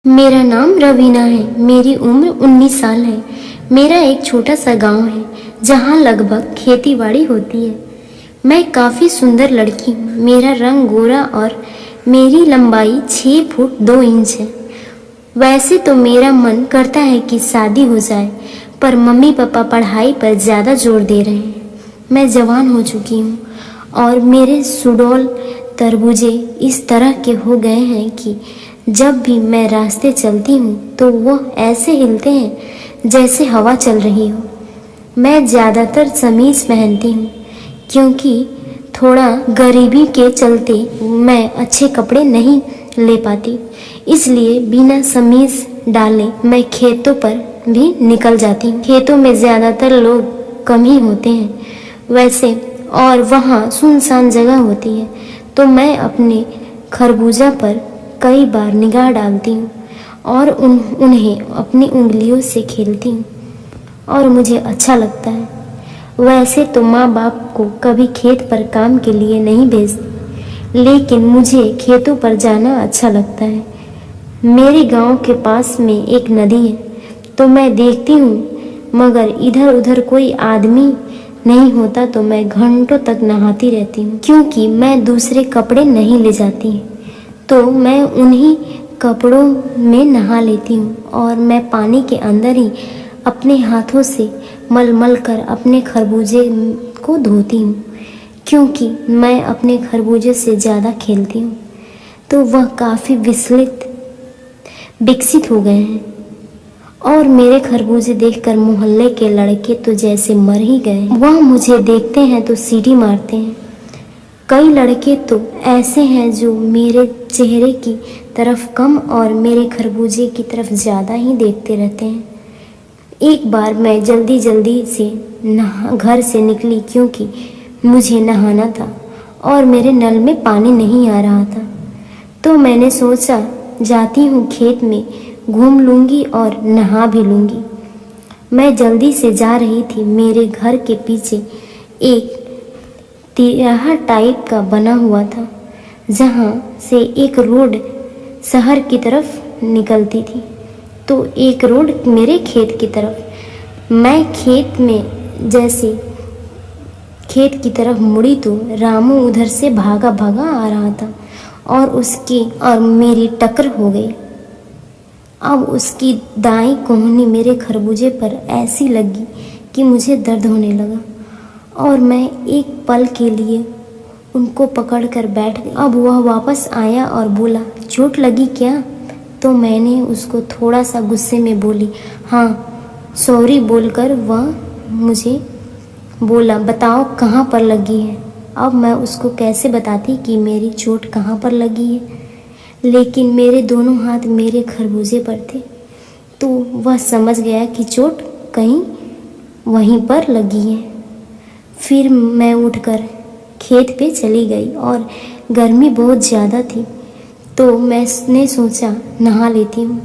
मेरा नाम रवीना है। मेरी उम्र 19 साल है। मेरा एक छोटा सा गांव है जहां लगभग खेतीबाड़ी होती है। मैं काफ़ी सुंदर लड़की हूँ। मेरा रंग गोरा और मेरी लंबाई 6 फुट 2 इंच है। वैसे तो मेरा मन करता है कि शादी हो जाए, पर मम्मी पापा पढ़ाई पर ज़्यादा जोर दे रहे हैं। मैं जवान हो चुकी हूँ और मेरे सुडौल तरबूजे इस तरह के हो गए हैं कि जब भी मैं रास्ते चलती हूँ तो वह ऐसे हिलते हैं जैसे हवा चल रही हो। मैं ज़्यादातर कमीज़ पहनती हूँ क्योंकि थोड़ा गरीबी के चलते मैं अच्छे कपड़े नहीं ले पाती, इसलिए बिना कमीज़ डाले मैं खेतों पर भी निकल जाती हूँ। खेतों में ज़्यादातर लोग कम ही होते हैं वैसे, और वहाँ सुनसान जगह होती है, तो मैं अपने खरबूजा पर कई बार निगाह डालती हूँ और उन्हें अपनी उंगलियों से खेलती हूँ और मुझे अच्छा लगता है। वैसे तो माँ बाप को कभी खेत पर काम के लिए नहीं भेजते, लेकिन मुझे खेतों पर जाना अच्छा लगता है। मेरे गांव के पास में एक नदी है, तो मैं देखती हूँ, मगर इधर उधर कोई आदमी नहीं होता तो मैं घंटों तक नहाती रहती हूँ। क्योंकि मैं दूसरे कपड़े नहीं ले जाती, तो मैं उन्हीं कपड़ों में नहा लेती हूँ और मैं पानी के अंदर ही अपने हाथों से मल मल कर अपने खरबूजे को धोती हूँ। क्योंकि मैं अपने खरबूजे से ज़्यादा खेलती हूँ, तो वह काफ़ी विकसित हो गए हैं और मेरे खरबूजे देखकर मोहल्ले के लड़के तो जैसे मर ही गए। वह मुझे देखते हैं तो सीटी मारते हैं। कई लड़के तो ऐसे हैं जो मेरे चेहरे की तरफ कम और मेरे खरबूजे की तरफ ज़्यादा ही देखते रहते हैं। एक बार मैं जल्दी से घर से निकली क्योंकि मुझे नहाना था और मेरे नल में पानी नहीं आ रहा था, तो मैंने सोचा जाती हूँ खेत में घूम लूँगी और नहा भी लूँगी। मैं जल्दी से जा रही थी। मेरे घर के पीछे एक तिराहा टाइप का बना हुआ था जहाँ से एक रोड शहर की तरफ निकलती थी, तो एक रोड मेरे खेत की तरफ। मैं खेत की तरफ मुड़ी तो रामू उधर से भागा आ रहा था और मेरी टक्कर हो गई। अब उसकी दाईं कोहनी मेरे खरबूजे पर ऐसी लगी कि मुझे दर्द होने लगा और मैं एक पल के लिए उनको पकड़कर बैठ गई। अब वह वापस आया और बोला, चोट लगी क्या? तो मैंने उसको थोड़ा सा गुस्से में बोली, हाँ सॉरी बोलकर वह मुझे बोला, बताओ कहाँ पर लगी है। अब मैं उसको कैसे बताती कि मेरी चोट कहाँ पर लगी है, लेकिन मेरे दोनों हाथ मेरे खरबूजे पर थे, तो वह समझ गया कि चोट कहीं वहीं पर लगी है। फिर मैं उठकर खेत पे चली गई और गर्मी बहुत ज़्यादा थी, तो मैंने सोचा नहा लेती हूँ,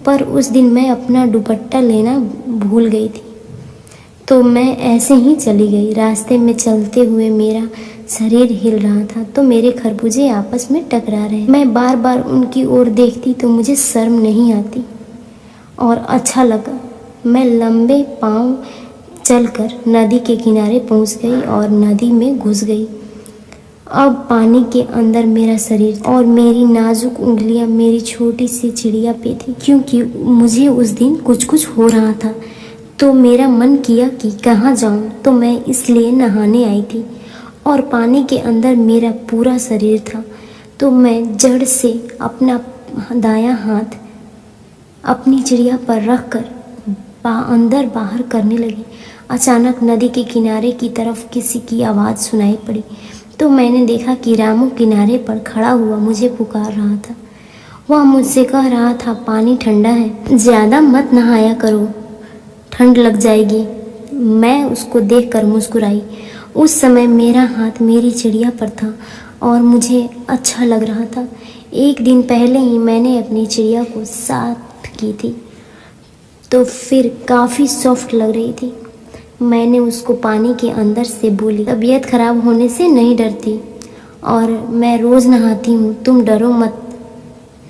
पर उस दिन मैं अपना दुपट्टा लेना भूल गई थी, तो मैं ऐसे ही चली गई। रास्ते में चलते हुए मेरा शरीर हिल रहा था, तो मेरे खरबूजे आपस में टकरा रहे। मैं बार बार उनकी ओर देखती तो मुझे शर्म नहीं आती और अच्छा लगा। मैं लंबे पाँव चलकर नदी के किनारे पहुंच गई और नदी में घुस गई। अब पानी के अंदर मेरा शरीर और मेरी नाजुक उंगलियां मेरी छोटी सी चिड़िया पे थी। क्योंकि मुझे उस दिन कुछ हो रहा था, तो मेरा मन किया कि कहाँ जाऊं, तो मैं इसलिए नहाने आई थी और पानी के अंदर मेरा पूरा शरीर था, तो मैं जड़ से अपना दायां हाथ अपनी चिड़िया पर रखकर अंदर बाहर करने लगी। अचानक नदी के किनारे की तरफ किसी की आवाज़ सुनाई पड़ी, तो मैंने देखा कि रामू किनारे पर खड़ा हुआ मुझे पुकार रहा था। वह मुझसे कह रहा था, पानी ठंडा है, ज़्यादा मत नहाया करो, ठंड लग जाएगी। मैं उसको देखकर मुस्कुराई। उस समय मेरा हाथ मेरी चिड़िया पर था और मुझे अच्छा लग रहा था। एक दिन पहले ही मैंने अपनी चिड़िया को साफ की थी, तो फिर काफ़ी सॉफ्ट लग रही थी। मैंने उसको पानी के अंदर से बोली, तबीयत खराब होने से नहीं डरती और मैं रोज़ नहाती हूँ, तुम डरो मत,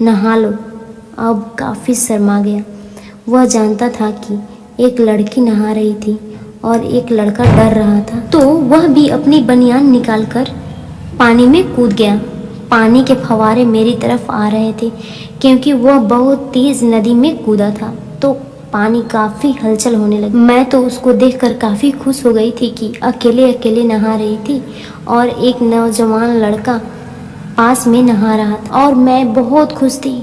नहा लो। अब काफ़ी शर्मा गया। वह जानता था कि एक लड़की नहा रही थी और एक लड़का डर रहा था, तो वह भी अपनी बनियान निकालकर पानी में कूद गया। पानी के फव्वारे मेरी तरफ आ रहे थे क्योंकि वह बहुत तेज नदी में कूदा था, तो पानी काफ़ी हलचल होने लगी। मैं तो उसको देखकर काफ़ी खुश हो गई थी कि अकेले अकेले नहा रही थी और एक नौजवान लड़का पास में नहा रहा था और मैं बहुत खुश थी।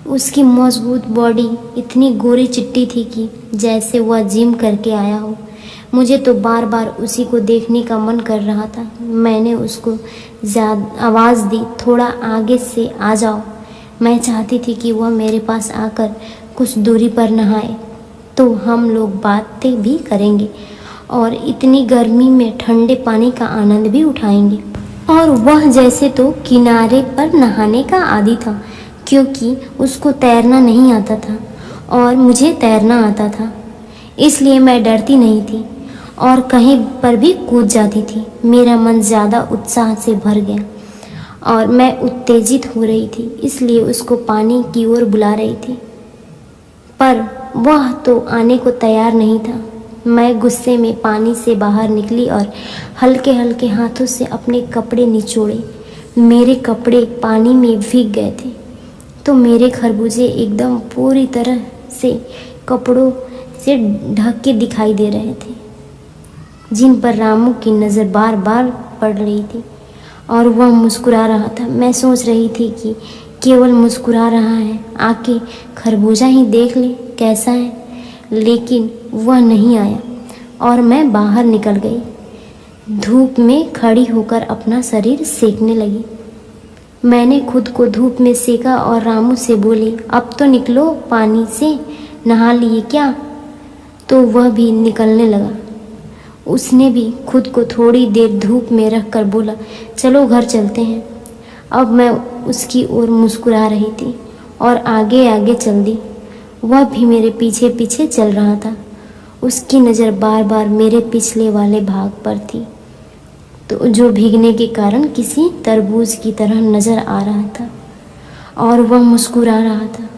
उसकी मजबूत बॉडी इतनी गोरी चिट्टी थी कि जैसे वह जिम करके आया हो। मुझे तो बार बार उसी को देखने का मन कर रहा था। मैंने उसको ज़्यादा आवाज़ दी, थोड़ा आगे से आ जाओ। मैं चाहती थी कि वह मेरे पास आकर कुछ दूरी पर नहाए तो हम लोग बातें भी करेंगे और इतनी गर्मी में ठंडे पानी का आनंद भी उठाएंगे। और वह जैसे तो किनारे पर नहाने का आदी था क्योंकि उसको तैरना नहीं आता था और मुझे तैरना आता था, इसलिए मैं डरती नहीं थी और कहीं पर भी कूद जाती थी। मेरा मन ज़्यादा उत्साह से भर गया और मैं उत्तेजित हो रही थी, इसलिए उसको पानी की ओर बुला रही थी, पर वह तो आने को तैयार नहीं था। मैं गुस्से में पानी से बाहर निकली और हल्के हल्के हाथों से अपने कपड़े निचोड़े। मेरे कपड़े पानी में भीग गए थे, तो मेरे खरबूजे एकदम पूरी तरह से कपड़ों से ढक के दिखाई दे रहे थे, जिन पर रामू की नज़र बार बार पड़ रही थी और वह मुस्कुरा रहा था। मैं सोच रही थी कि केवल मुस्कुरा रहा है, आके खरबूजा ही देख ले कैसा है, लेकिन वह नहीं आया और मैं बाहर निकल गई। धूप में खड़ी होकर अपना शरीर सेकने लगी। मैंने खुद को धूप में सेका और रामू से बोली, अब तो निकलो पानी से, नहा लिए क्या? तो वह भी निकलने लगा। उसने भी खुद को थोड़ी देर धूप में रख कर बोला, चलो घर चलते हैं। अब मैं उसकी ओर मुस्कुरा रही थी और आगे आगे चल दी। वह भी मेरे पीछे पीछे चल रहा था। उसकी नज़र बार बार मेरे पिछले वाले भाग पर थी, तो जो भीगने के कारण किसी तरबूज की तरह नज़र आ रहा था और वह मुस्कुरा रहा था।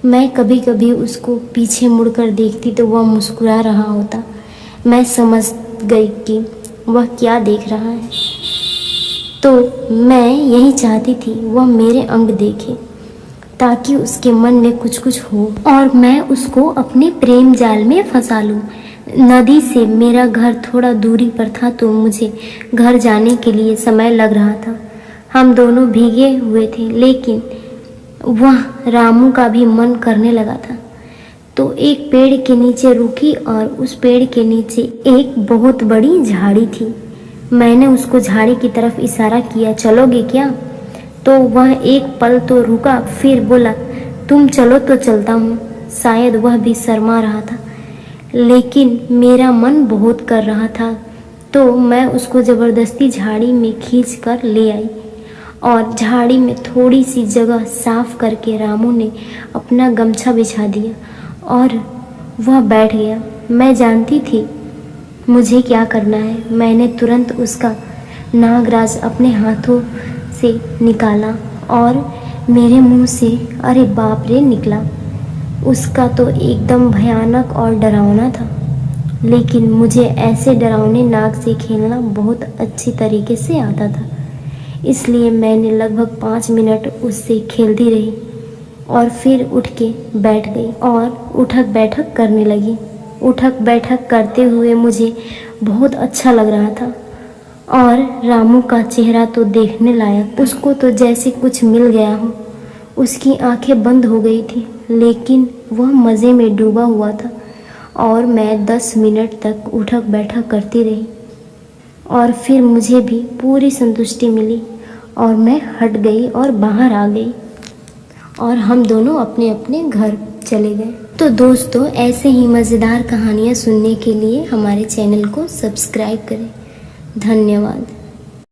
मैं कभी कभी उसको पीछे मुड़कर देखती तो वह मुस्कुरा रहा होता। मैं समझ गई कि वह क्या देख रहा है, तो मैं यही चाहती थी वह मेरे अंग देखे ताकि उसके मन में कुछ कुछ हो और मैं उसको अपने प्रेम जाल में फंसा लूँ। नदी से मेरा घर थोड़ा दूरी पर था, तो मुझे घर जाने के लिए समय लग रहा था। हम दोनों भीगे हुए थे, लेकिन वह रामू का भी मन करने लगा था। तो एक पेड़ के नीचे रुकी और उस पेड़ के नीचे एक बहुत बड़ी झाड़ी थी। मैंने उसको झाड़ी की तरफ इशारा किया, चलोगे क्या? तो वह एक पल तो रुका, फिर बोला, तुम चलो तो चलता हूँ। शायद वह भी शर्मा रहा था, लेकिन मेरा मन बहुत कर रहा था, तो मैं उसको ज़बरदस्ती झाड़ी में खींच कर ले आई और झाड़ी में थोड़ी सी जगह साफ करके रामू ने अपना गमछा बिछा दिया और वह बैठ गया। मैं जानती थी मुझे क्या करना है। मैंने तुरंत उसका नागराज अपने हाथों से निकाला और मेरे मुंह से अरे बाप रे निकला। उसका तो एकदम भयानक और डरावना था, लेकिन मुझे ऐसे डरावने नाग से खेलना बहुत अच्छी तरीके से आता था, इसलिए मैंने लगभग 5 मिनट उससे खेलती रही और फिर उठ के बैठ गई और उठक बैठक करने लगी। उठक बैठक करते हुए मुझे बहुत अच्छा लग रहा था और रामू का चेहरा तो देखने लायक। उसको तो जैसे कुछ मिल गया हो। उसकी आंखें बंद हो गई थी, लेकिन वह मज़े में डूबा हुआ था और मैं 10 मिनट तक उठक बैठक करती रही और फिर मुझे भी पूरी संतुष्टि मिली और मैं हट गई और बाहर आ गई और हम दोनों अपने अपने घर चले गए। तो दोस्तों, ऐसे ही मज़ेदार कहानियाँ सुनने के लिए हमारे चैनल को सब्सक्राइब करें। धन्यवाद।